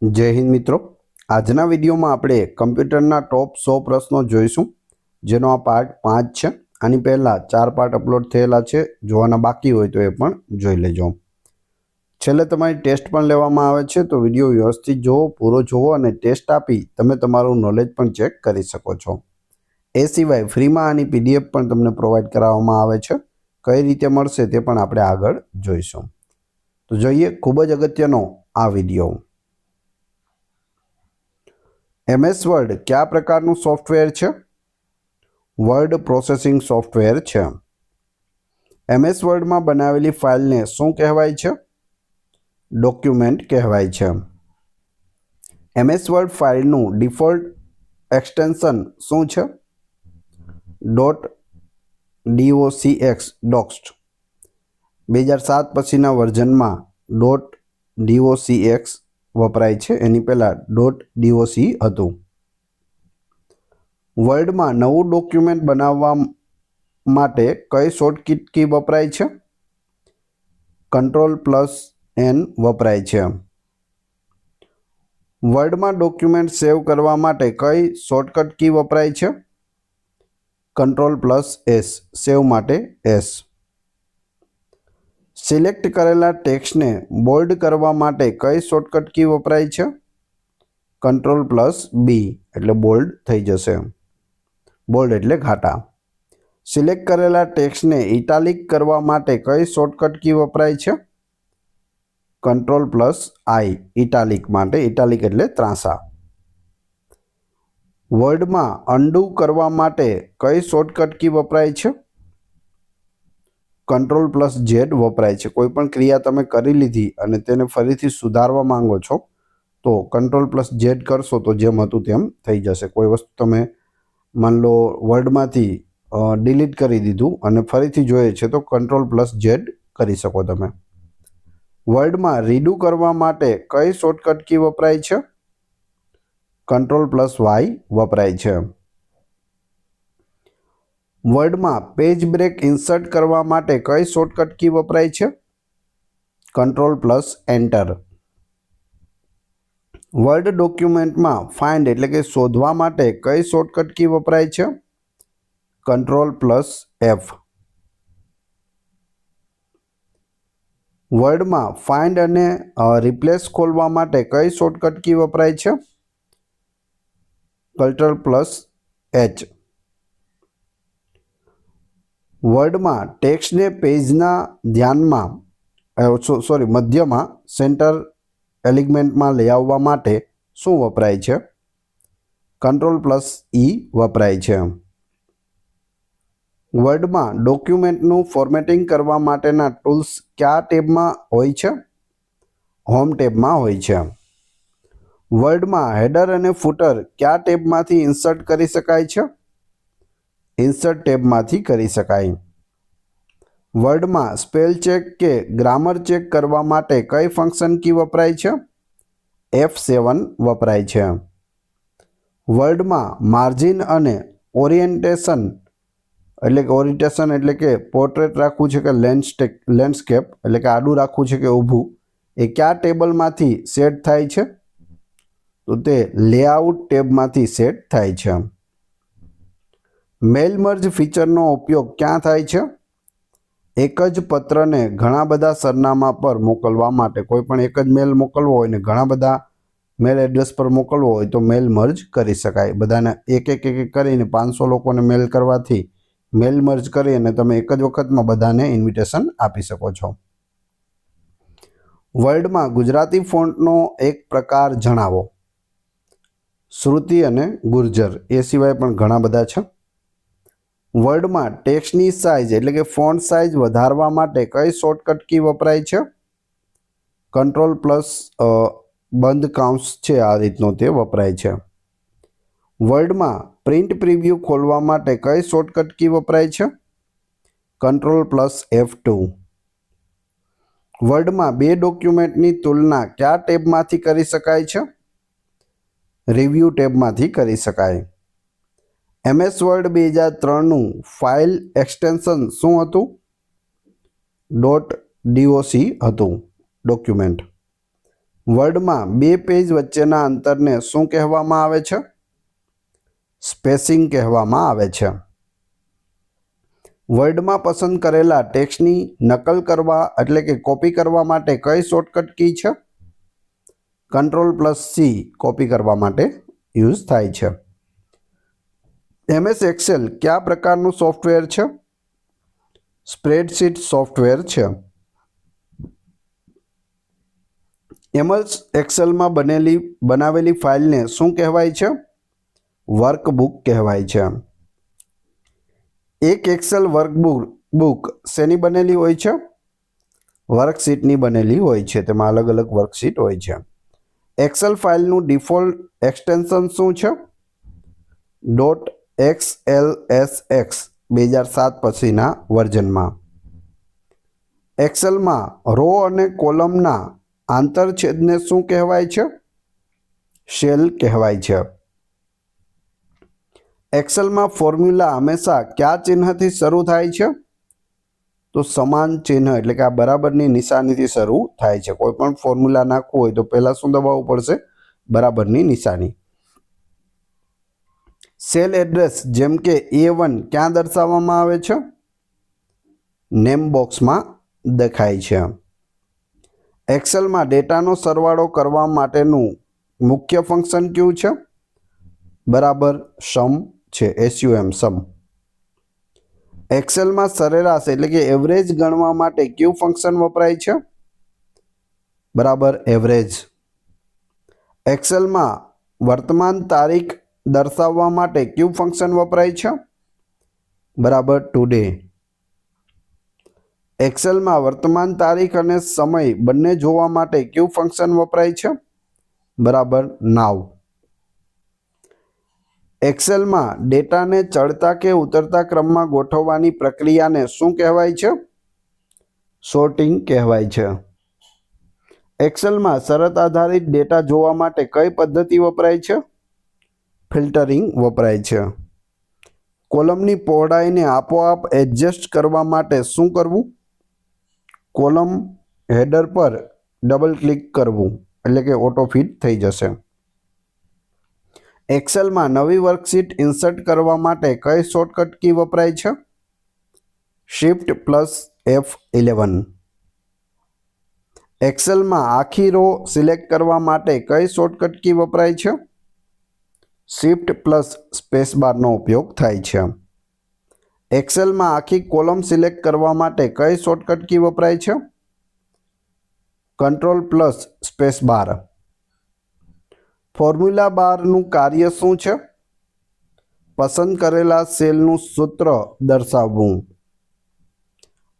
जय हिंद मित्रों। आजना विडियो में આપણે કમ્પ્યુટરના ટોપ 100 પ્રશ્નો જોઈશું, જેનો આ પાર્ટ 5 છે। આની પહેલા 4 પાર્ટ અપલોડ થયેલા છે, જોવાના બાકી હોય તો એ પણ જોઈ લેજો। છેલ્લે તમારી ટેસ્ટ પણ લેવામાં આવે છે, તો વિડિયો વ્યવસ્થિત જોવો, પૂરો જોવો અને ટેસ્ટ આપી તમે તમારું નોલેજ પણ ચેક કરી શકો છો। એ સિવાય ફ્રીમાં આની પીડીએફ પણ તમને પ્રોવાઈડ કરાવવામાં આવે છે। કઈ રીતે મળશે તે પણ આપણે આગળ જોઈશું। તો જોઈએ ખૂબ જ અગત્યનો આ વિડિયો। MS વર્ડ क्या प्रकारનું સોફ્ટવેર છે? વર્ડ પ્રોસેસિંગ સોફ્ટવેર છે। MS વર્ડમાં બનાવેલી ફાઇલને શું કહેવાય છે? ડોક્યુમેન્ટ કહેવાય છે। MS વર્ડ ફાઇલનું ડિફોલ્ટ એક્સટેન્શન શું છે? .docx ડોક્સ્ટ। 2007 પછીના વર્ઝનમાં .docx વપરાય છે, એની પહેલા .doc હતું। વર્ડમાં નવું ડોક્યુમેન્ટ બનાવવા માટે કઈ શોર્ટકટ કી વપરાય છે? Ctrl+N વપરાય છે। વર્ડમાં ડોક્યુમેન્ટ સેવ કરવા માટે કઈ શોર્ટકટ કી વપરાય છે? Ctrl+S સેવ માટે S। સિલેક્ટ કરેલા ટેક્સ્ટને બોલ્ડ કરવા માટે કઈ શોર્ટકટ કી વપરાય છે? Ctrl+B એટલે બોલ્ડ થઈ જશે। બોલ્ડ એટલે ઘાટા। સિલેક્ટ કરેલા ટેક્સ્ટને ઇટાલિક કરવા માટે કઈ શોર્ટકટ કી વપરાય છે? Ctrl+I ઇટાલિક માટે। ઇટાલિક એટલે ત્રાંસા। વર્ડમાં અન્ડુ કરવા માટે કઈ શોર્ટકટ કી વપરાય છે? Ctrl+Z વપરાય છે। કોઈ પણ ક્રિયા તમે કરી લીધી અને તેને ફરીથી સુધારવા માંગો છો તો Ctrl+Z કરશો તો જેમ હતું તેમ થઈ જશે। કોઈ વસ્તુ તમે માન લો વર્ડમાંથી ડિલીટ કરી દીધું અને ફરીથી જોઈએ છે તો Ctrl+Z કરી શકો તમે। વર્ડમાં રીડુ કરવા માટે કઈ શોર્ટકટ કી વપરાય છે? Ctrl+Y વપરાય છે। વર્ડમાં પેજ બ્રેક ઇન્સર્ટ કરવા માટે કઈ શોર્ટકટ કી વપરાય છે? Ctrl+Enter। વર્ડ ડોક્યુમેન્ટમાં ફાઇન્ડ એટલે કે શોધવા માટે કઈ શોર્ટકટ કી વપરાય છે? Ctrl+F। વર્ડમાં ફાઇન્ડ અને રિપ્લેસ ખોલવા માટે કઈ શોર્ટકટ કી વપરાય છે? Ctrl+H। વર્ડમાં ટેક્સ્ટને પેજના મધ્યમાં સેન્ટર એલિમેન્ટમાં લઈ આવવા માટે શું વપરાય છે? Ctrl+E વપરાય છે। વર્ડમાં ડોક્યુમેન્ટનું ફોર્મેટિંગ કરવા માટેના ટૂલ્સ કયા ટેબમાં હોય છે? હોમ ટેબમાં હોય છે। વર્ડમાં હેડર અને ફૂટર કયા ટેબમાંથી ઇન્સર્ટ કરી શકાય છે? ઇન્સર્ટ ટેબમાંથી કરી શકાય। વર્ડમાં સ્પેલ ચેક કે ગ્રામર ચેક કરવા માટે કઈ ફંક્શન કી વપરાય છે? F7 વપરાય છે। વર્ડમાં માર્જિન અને ઓરિએન્ટેશન એટલે કે પોર્ટ્રેટ રાખવું છે કે લેન્ડસ્કેપ એટલે કે આડું રાખવું છે કે ઊભું, એ કયા ટેબલમાંથી સેટ થાય છે? તો તે લેઆઉટ ટેબમાંથી સેટ થાય છે। મેલ મર્જ ફીચરનો ઉપયોગ ક્યાં થાય છે? એક જ પત્રને ઘણા બધા સરનામા પર મોકલવા માટે। કોઈ પણ એક જ મેલ મોકલવો હોય ને ઘણા બધા મેલ એડ્રેસ પર મોકલવો હોય તો મેલ મર્જ કરી શકાય। બધાને એક કરીને 500 લોકોને મેલ કરવાથી મેલ મર્જ કરી અને તમે એક જ વખતમાં બધાને ઇન્વિટેશન આપી શકો છો। વર્ડમાં ગુજરાતી ફોન્ટનો એક પ્રકાર જણાવો। શ્રુતિ અને ગુર્જર, એ સિવાય પણ ઘણા બધા છે। વર્ડમાં ટેક્સ્ટની સાઇઝ એટલે કે ફોન્ટ સાઇઝ વધારવા માટે કઈ શોર્ટકટ કી વપરાય છે? Ctrl+ બંધ કાઉન્સ છે આ રીતનો તે વપરાય છે। વર્ડમાં પ્રિન્ટ પ્રિવ્યૂ ખોલવા માટે કઈ શોર્ટકટ કી વપરાય છે? Ctrl+F2। વર્ડમાં બે ડોક્યુમેન્ટની તુલના કયા ટેબમાંથી કરી શકાય છે? રિવ્યૂ ટેબમાંથી કરી શકાય। MS વર્ડ 2003નું ફાઇલ એક્સટેન્શન શું હતું? .doc હતું ડોક્યુમેન્ટ। વર્ડમાં બે પેજ વચ્ચેના અંતરને શું કહેવામાં આવે છે? સ્પેસિંગ કહેવામાં આવે છે. વર્ડમાં પસંદ કરેલા ટેક્સ્ટની નકલ કરવા એટલે કે કોપી કરવા માટે કઈ શોર્ટકટ કી છે? Ctrl+C કોપી કરવા માટે યુઝ થાય છે. MS એક્સેલ કયા પ્રકારનું સોફ્ટવેર છે? સ્પ્રેડશીટ સોફ્ટવેર છે. MS એક્સેલમાં બનાવેલી ફાઇલને શું કહેવાય છે? વર્કબુક કહેવાય છે. એક એક્સેલ વર્કબુક શેની બનેલી હોય છે? વર્કશીટની બનેલી હોય છે. તેમાં અલગ અલગ વર્કશીટ હોય છે. એક્સેલ ફાઇલનું ડિફોલ્ટ એક્સટેન્શન શું છે? .xlsx 2007 પછીના વર્ઝનમાં. એક્સેલમાં રો અને કોલમના આંતરછેદને શું કહેવાય છે? સેલ કહેવાય છે. એક્સેલમાં ફોર્મ્યુલા હંમેશા કયા ચિહ્નથી શરૂ થાય છે? તો સમાન ચિહ્ન એટલે કે આ બરાબરની નિશાનીથી શરૂ થાય છે. કોઈ પણ ફોર્મ્યુલા નાખવું હોય તો પહેલા શું દબાવવું પડશે? બરાબરની નિશાની. સેલ એડ્રેસ જેમ કે A1 ક્યાં દર્શાવવામાં આવે છે? નેમ બોક્સમાં દેખાય છે. એક્સેલમાં ડેટાનો સરવાળો કરવા માટેનું મુખ્ય ફંક્શન કયું છે? બરાબર સમ છે. SUM સમ. એક્સેલમાં સરેરાશ એટલે કે એવરેજ ગણવા માટે કયું ફંક્શન વપરાય છે? બરાબર એવરેજ. એક્સેલમાં વર્તમાન તારીખ દર્શાવવા માટે કયું ફંક્શન વપરાય છે? બરાબર ટુડે. એક્સેલમાં વર્તમાન તારીખ અને સમય બંને જોવા માટે કયું ફંક્શન વપરાય છે? બરાબર નાવ. એક્સેલમાં ડેટાને ચડતા કે ઉતરતા ક્રમમાં ગોઠવવાની પ્રક્રિયાને શું કહેવાય છે? સોર્ટિંગ કહેવાય છે. એક્સેલમાં શરત આધારિત ડેટા જોવા માટે કઈ પદ્ધતિ વપરાય છે? ફિલ્ટરિંગ વપરાય છે. કોલમની પહોળાઈને આપોઆપ એડજસ્ટ કરવા માટે શું કરવું? કોલમ હેડર પર ડબલ ક્લિક કરવું એટલે કે ઓટો ફિટ થઈ જશે. એક્સેલમાં નવી વર્કશીટ ઇન્સર્ટ કરવા માટે કઈ શોર્ટકટ કી વપરાય છે? Shift+F11. એક્સેલમાં આખી રો સિલેક્ટ કરવા માટે કઈ શોર્ટકટ કી વપરાય છે? Shift+સ્પેસબારનો ઉપયોગ થાય છે. એક્સેલમાં આખી કોલમ સિલેક્ટ કરવા માટે કઈ શોર્ટકટ કી વપરાય છે? Ctrl+સ્પેસબાર. ફોર્મ્યુલા બારનું કાર્ય શું છે? પસંદ કરેલા સેલનું સૂત્ર દર્શાવવું.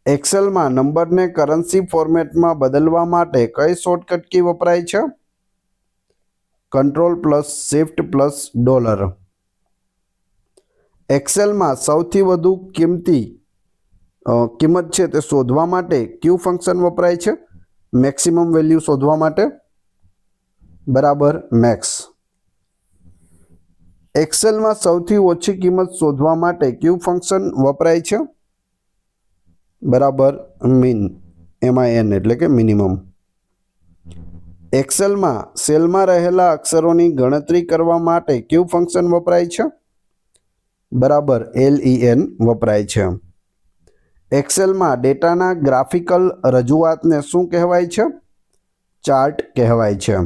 એક્સેલમાં નંબરને કરન્સી ફોર્મેટમાં બદલવા માટે કઈ શોર્ટકટ કી વપરાય છે? Ctrl+Shift+$. એક્સેલમાં સૌથી વધુ કિંમત છે તે શોધવા માટે કયું ફંક્શન વપરાય છે? મેક્સિમમ વેલ્યુ શોધવા માટે બરાબર મેક્સ. એક્સેલમાં સૌથી ઓછી કિંમત શોધવા માટે કયું ફંક્શન વપરાય છે? બરાબર મીન. MIN એટલે કે મિનિમમ. એક્સેલમાં સેલમાં રહેલા અક્ષરોની ગણતરી કરવા માટે કયું ફંક્શન વપરાય છે? બરાબર LEN વપરાય છે. એક્સેલમાં ડેટાના ગ્રાફિકલ રજૂઆતને શું કહેવાય છે? ચાર્ટ કહેવાય છે.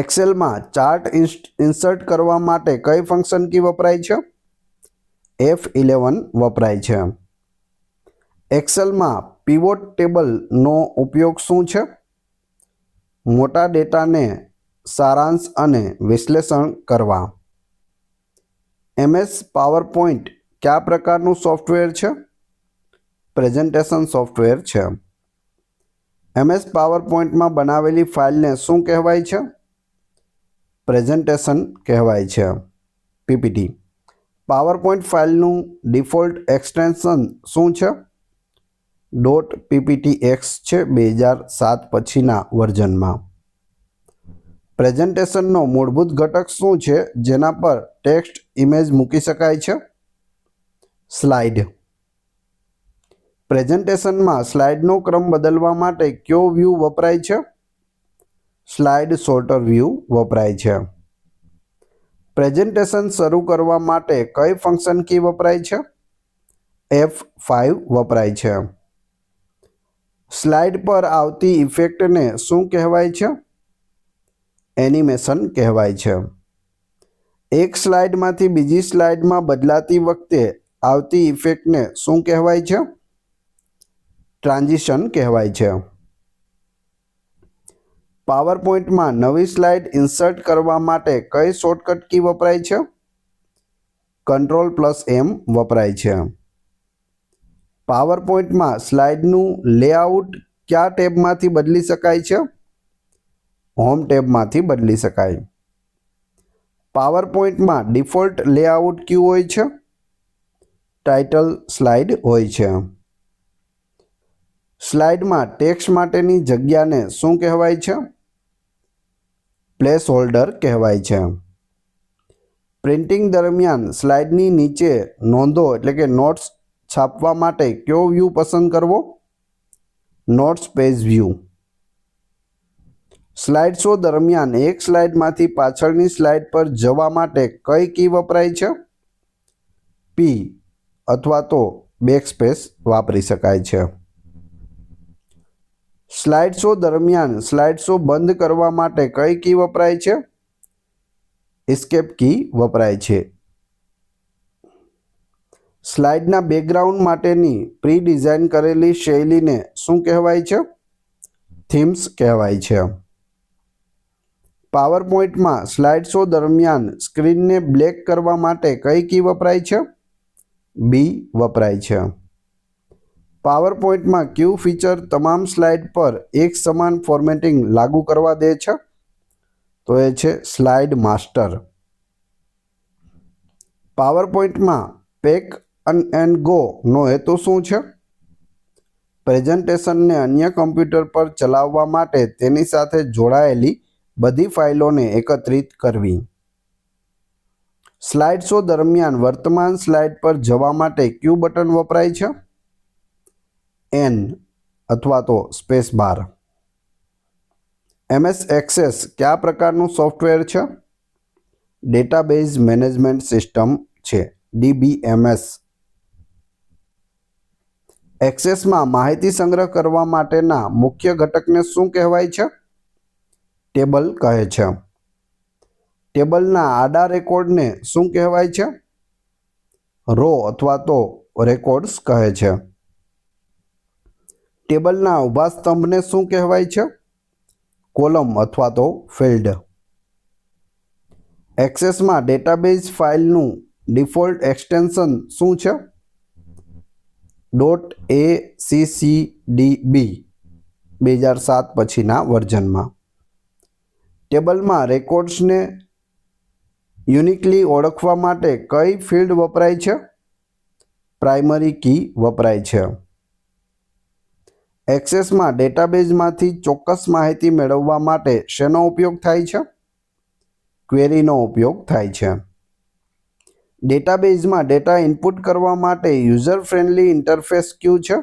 એક્સેલમાં ચાર્ટ ઇન્સર્ટ કરવા માટે કઈ ફંક્શન કી વપરાય છે? F11 વપરાય છે. એક્સેલમાં પીવોટ ટેબલનો ઉપયોગ શું છે? મોટા ડેટાને સારાંશ અને વિશ્લેષણ કરવા. MS પાવરપોઈન્ટ કયા પ્રકારનું સોફ્ટવેર છે? પ્રેઝન્ટેશન સોફ્ટવેર છે. MS પાવરપોઈન્ટમાં બનાવેલી ફાઇલને શું કહેવાય છે? પ્રેઝન્ટેશન કહેવાય છે. PPT. પાવરપોઈન્ટ ફાઇલનું ડિફોલ્ટ એક્સટેન્શન શું છે? .pptx છે 2007 પછીના વર્ઝનમાં. પ્રેઝન્ટેશનનો મૂળભૂત ઘટક શું છે જેના પર ટેક્સ્ટ ઇમેજ મૂકી શકાય છે? સ્લાઇડ. પ્રેઝન્ટેશનમાં સ્લાઇડનો ક્રમ બદલવા માટે કયો વ્યૂ વપરાય છે? સ્લાઇડ સોર્ટર વ્યૂ વપરાય છે. પ્રેઝન્ટેશન શરૂ કરવા માટે કઈ ફંક્શન કી વપરાય છે? F5 વપરાય છે. સ્લાઇડ પર આવતી ઇફેક્ટને શું કહેવાય છે? એનિમેશન કહેવાય છે. એક સ્લાઇડમાંથી બીજી સ્લાઇડમાં બદલાતી વખતે આવતી ઇફેક્ટને શું કહેવાય છે? ટ્રાન્ઝિશન કહેવાય છે. પાવરપોઈન્ટમાં નવી સ્લાઇડ ઇન્સર્ટ કરવા માટે કઈ શોર્ટકટ કી વપરાય છે? Ctrl+M વપરાય છે. પાવરપોઈન્ટમાં સ્લાઇડનું લેઆઉટ કયા ટેબમાંથી બદલી શકાય છે? હોમ ટેબમાંથી બદલી શકાય. પાવરપોઈન્ટમાં ડિફોલ્ટ લેઆઉટ કયું હોય છે? ટાઇટલ સ્લાઇડ હોય છે. સ્લાઇડમાં ટેક્સ્ટ માટેની જગ્યાને શું કહેવાય છે? પ્લેસ હોલ્ડર કહેવાય છે. પ્રિન્ટિંગ દરમિયાન સ્લાઇડની નીચે નોંધો એટલે કે નોટ્સ છાપવા માટે કયો વ્યૂ પસંદ કરવો? Notes page view. Slide show દરમિયાન એક સ્લાઇડમાંથી પાછળની સ્લાઇડ પર જવા માટે કઈ કી વપરાય છે? P અથવા તો બેકસ્પેસ વાપરી શકાય છે. સ્લાઇડ શો દરમિયાન સ્લાઇડ શો બંધ કરવા માટે કઈ કી વપરાય છે? એસ્કેપ કી વપરાય છે. સ્લાઇડના બેકગ્રાઉન્ડ માટેની પ્રી ડિઝાઇન કરેલી શૈલીને શું કહેવાય છે? થીમ્સ કહેવાય છે. પાવરપોઈન્ટમાં સ્લાઇડ શો દરમિયાન સ્ક્રીનને બ્લેક કરવા માટે કઈ કી વપરાય છે? B વપરાય છે. પાવરપોઈન્ટમાં કયું ફીચર તમામ સ્લાઇડ પર એક સમાન ફોર્મેટિંગ લાગુ કરવા દે છે? તો એ છે સ્લાઇડ માસ્ટર. પાવરપોઈન્ટમાં પેક એન્ડ ગો નો હેતુ શું છે? પ્રેઝન્ટેશનને અન્ય કમ્પ્યુટર પર ચલાવવા માટે તેની સાથે જોડાયેલી બધી ફાઇલોને એકત્રિત કરવી. સ્લાઇડ શો દરમિયાન વર્તમાન સ્લાઇડ પર જવા માટે કયું બટન વપરાય છે? N અથવા તો સ્પેસ બાર. MS એક્સેસ કયા પ્રકારનું સોફ્ટવેર છે? ડેટાબેઝ મેનેજમેન્ટ સિસ્ટમ છે, DBMS. એક્સેસમાં માહિતી સંગ્રહ કરવા માટેના મુખ્ય ઘટકને શું કહેવાય છે? ટેબલ કહે છે. ટેબલના આડા રેકોર્ડને શું કહેવાય છે? રો અથવા તો રેકોર્ડ્સ કહે છે. ટેબલના ઊભા સ્તંભને શું કહેવાય છે? કોલમ અથવા તો ફિલ્ડ. એક્સેસમાં ડેટાબેઝ ફાઇલનું ડિફોલ્ટ એક્સટેન્શન શું છે? .accdb 2007 પછીના વર્ઝનમાં. ટેબલમાં રેકોર્ડ્સને યુનિકલી ઓળખવા માટે કઈ ફિલ્ડ વપરાય છે? પ્રાઇમરી કી વપરાય છે. એક્સેસમાં ડેટાબેઝમાંથી ચોક્કસ માહિતી મેળવવા માટે શેનો ઉપયોગ થાય છે? ક્વેરીનો ઉપયોગ થાય છે. ડેટાબેઝમાં ડેટા ઇનપુટ કરવા માટે યુઝર ફ્રેન્ડલી ઇન્ટરફેસ કયું છે?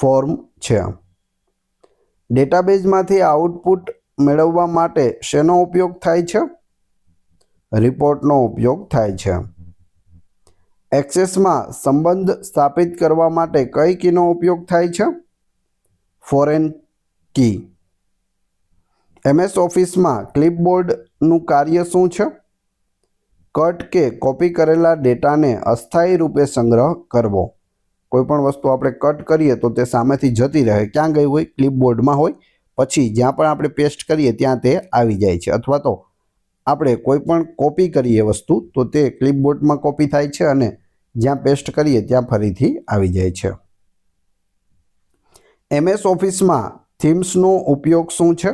ફોર્મ છે. ડેટાબેઝમાંથી આઉટપુટ મેળવવા માટે શેનો ઉપયોગ થાય છે? રિપોર્ટનો ઉપયોગ થાય છે. એક્સેસમાં સંબંધ સ્થાપિત કરવા માટે કઈ કીનો ઉપયોગ થાય છે? Foreign key. MS ઓફિસમાં ક્લિપબોર્ડનું કાર્ય શું છે? કટ કે કોપી કરેલા ડેટાને અસ્થાયી રૂપે સંગ્રહ કરવો. કોઈપણ વસ્તુ આપણે કટ કરીએ તો તે સામેથી જતી રહે, ક્યાં ગઈ હોય? ક્લિપબોર્ડમાં હોય. પછી જ્યાં પણ આપણે પેસ્ટ કરીએ ત્યાં તે આવી જાય છે. અથવા તો આપણે કોઈ પણ કોપી કરીએ વસ્તુ તો તે ક્લિપબોર્ડમાં કોપી થાય છે અને જ્યાં પેસ્ટ કરીએ ત્યાં ફરીથી આવી જાય છે. MS ઓફિસમાં થીમ્સનો ઉપયોગ શું છે?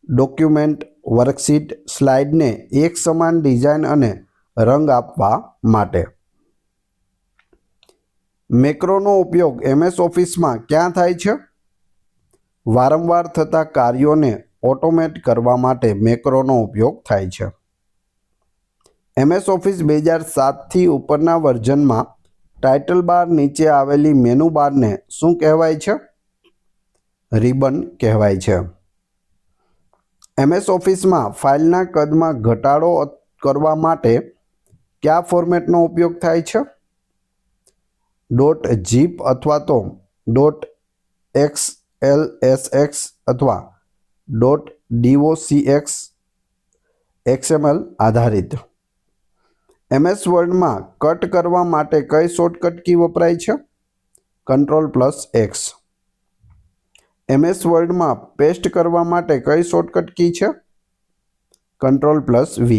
ડોક્યુમેન્ટ, વર્કશીટ, સ્લાઇડને એક સમાન ડિઝાઇન અને રંગ આપવા માટે. મેક્રોનો ઉપયોગ MS ઓફિસમાં ક્યાં થાય છે? વારંવાર થતા કાર્યોને ઓટોમેટ કરવા માટે મેક્રોનો ઉપયોગ થાય છે. MS ઓફિસ 2007થી ઉપરના વર્ઝનમાં ટાઇટલ બાર નીચે આવેલી મેનુ બારને શું કહેવાય છે? રિબન કહેવાય છે. MS ઓફિસમાં ફાઇલના કદમાં ઘટાડો કરવા માટે કયા ફોર્મેટનો ઉપયોગ થાય છે? .zip અથવા તો .xlsx અથવા .docx XML આધારિત. MS વર્ડમાં કટ કરવા માટે કઈ શોર્ટકટ કી વપરાય છે? Ctrl+X. MS વર્ડમાં પેસ્ટ કરવા માટે કઈ શોર્ટકટ કી છે? Ctrl+V.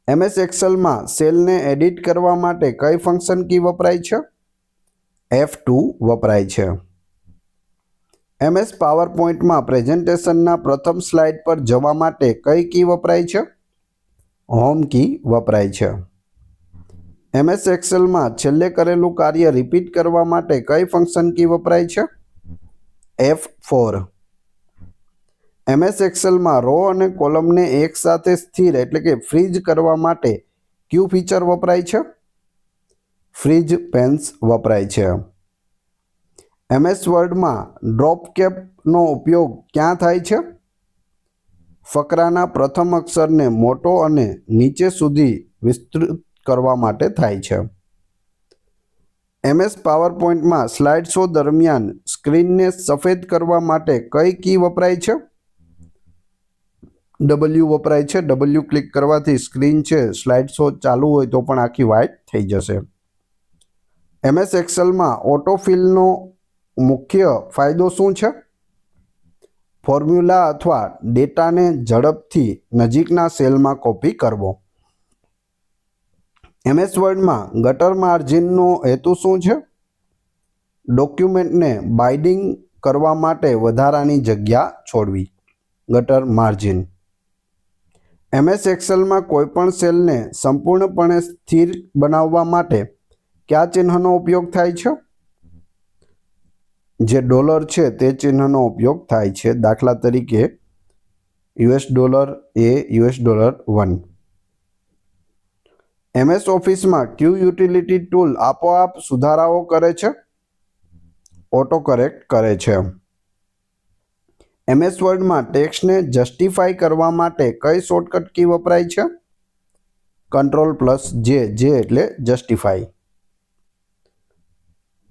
MS એક્સેલમાં સેલને એડિટ કરવા માટે કઈ ફંક્શન કી વપરાય છે? F2 વપરાય છે. MS પાવરપોઈન્ટમાં પ્રેઝન્ટેશનના પ્રથમ સ્લાઇડ પર જવા માટે કઈ કી વપરાય છે? હોમ કી વપરાય છે. MS એક્સેલમાં છેલ્લે કરેલું કાર્ય રિપીટ કરવા માટે કઈ ફંક્શન કી વપરાય છે? F4. MS એક્સેલમાં રો અને કોલમને એકસાથે સ્થિર એટલે કે ફ્રીઝ કરવા માટે કયું ફીચર વપરાય છે? ફ્રીઝ પેન્સ વપરાય છે. MS વર્ડમાં ડ્રોપ કેપનો ઉપયોગ ક્યાં થાય છે? ફકરાના પ્રથમ અક્ષરને મોટો અને નીચે સુધી વિસ્તૃત કરવા માટે થાય છે. MS પાવરપોઈન્ટમાં સ્લાઇડ શો દરમિયાન સ્ક્રીનને સફેદ કરવા માટે કઈ કી વપરાય છે? W વપરાય છે. W ક્લિક કરવાથી સ્ક્રીન છે સ્લાઇડ શો ચાલુ હોય તો પણ આખી વ્હાઇટ થઈ જશે. MS એક્સેલમાં ઓટોફિલનો મુખ્ય ફાયદો શું છે? ફોર્મ્યુલા અથવા ડેટાને ઝડપથી નજીકના સેલમાં કોપી કરવો. MS વર્ડમાં ગટર માર્જિનનો હેતુ શું છે? ડોક્યુમેન્ટને બાઇન્ડિંગ કરવા માટે વધારાની જગ્યા છોડવી. ગટર માર્જિન. MS એક્સેલમાં કોઈપણ સેલને સંપૂર્ણપણે સ્થિર બનાવવા માટે કયા ચિહ્નનો ઉપયોગ થાય છે? જે ડોલર છે તે ચિહ્નનો ઉપયોગ થાય છે. દાખલા તરીકે $A $1. MS ઓફિસમાં ક્યુ યુટિલિટી ટૂલ આપોઆપ સુધારાઓ કરે છે? ઓટો કરેક્ટ કરે છે. MS વર્ડમાં ટેક્સ્ટને જસ્ટિફાઈ કરવા માટે કઈ શોર્ટકટ કી વપરાય છે? Ctrl+J. જે એટલે જસ્ટિફાઈ.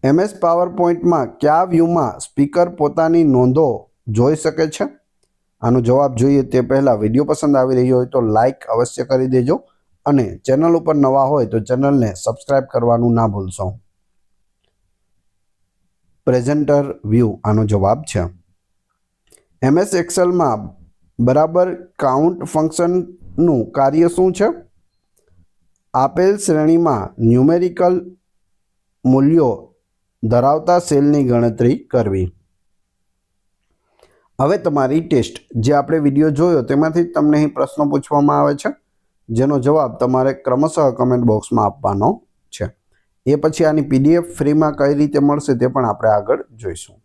MS પાવરપોઈન્ટમાં કયા વ્યૂમાં સ્પીકર પોતાની નોંધો જોઈ શકે છે? આનો જવાબ જોઈએ તે પહેલાં વિડીયો પસંદ આવી રહ્યો હોય તો લાઈક અવશ્ય કરી દેજો અને ચેનલ ઉપર નવા હોય તો ચેનલને સબસ્ક્રાઇબ કરવાનું ના ભૂલશો. પ્રેઝન્ટર વ્યૂ આનો જવાબ છે. MS એક્સેલમાં બરાબર કાઉન્ટ ફંક્શનનું કાર્ય શું છે? આપેલ શ્રેણીમાં ન્યુમેરિકલ મૂલ્યો ધરાવતા સેલની ગણતરી કરવી. હવે તમારી ટેસ્ટ. જે આપણે વિડીયો જોયો તેમાંથી તમને અહીં પ્રશ્નો પૂછવામાં આવે છે જેનો જવાબ તમારે ક્રમશઃ કમેન્ટ બોક્સમાં આપવાનો છે. એ પછી આની PDF ફ્રીમાં કઈ રીતે મળશે તે પણ આપણે આગળ જોઈશું.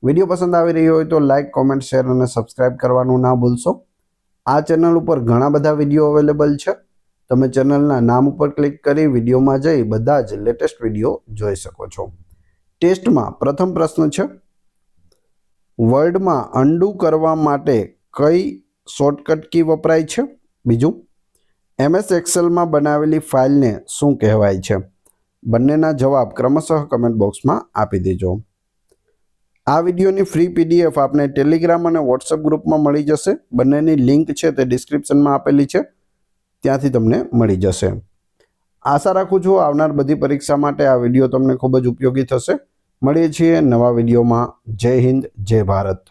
વિડીયો પસંદ આવી રહ્યો હોય તો લાઇક, કોમેન્ટ, શેર અને સબસ્ક્રાઇબ કરવાનું ના ભૂલશો. આ ચેનલ ઉપર ઘણા બધા વિડીયો અવેલેબલ છે. તમે ચેનલના નામ ઉપર ક્લિક કરી વિડીયોમાં જઈ બધા જ લેટેસ્ટ વિડીયો જોઈ શકો છો. ટેસ્ટમાં પ્રથમ પ્રશ્ન છે, વર્ડમાં અન્ડુ કરવા માટે કઈ શોર્ટકટ કી વપરાય છે? બીજું, MS એક્સેલમાં બનાવેલી ફાઇલને શું કહેવાય છે? બંનેના જવાબ ક્રમશઃ કમેન્ટ બોક્સમાં આપી દેજો. આ વિડીયોની ફ્રી PDF આપને ટેલિગ્રામ અને વોટ્સઅપ ગ્રુપમાં મળી જશે. બંનેની લિંક છે તે ડિસ્ક્રિપ્શનમાં આપેલી છે, ત્યાંથી તમને મળી જશે. આશા રાખું છું આવનાર બધી પરીક્ષા માટે આ વિડીયો તમને ખૂબ જ ઉપયોગી થશે. મળીએ છીએ નવા વિડીયોમાં. જય હિન્દ, જય ભારત.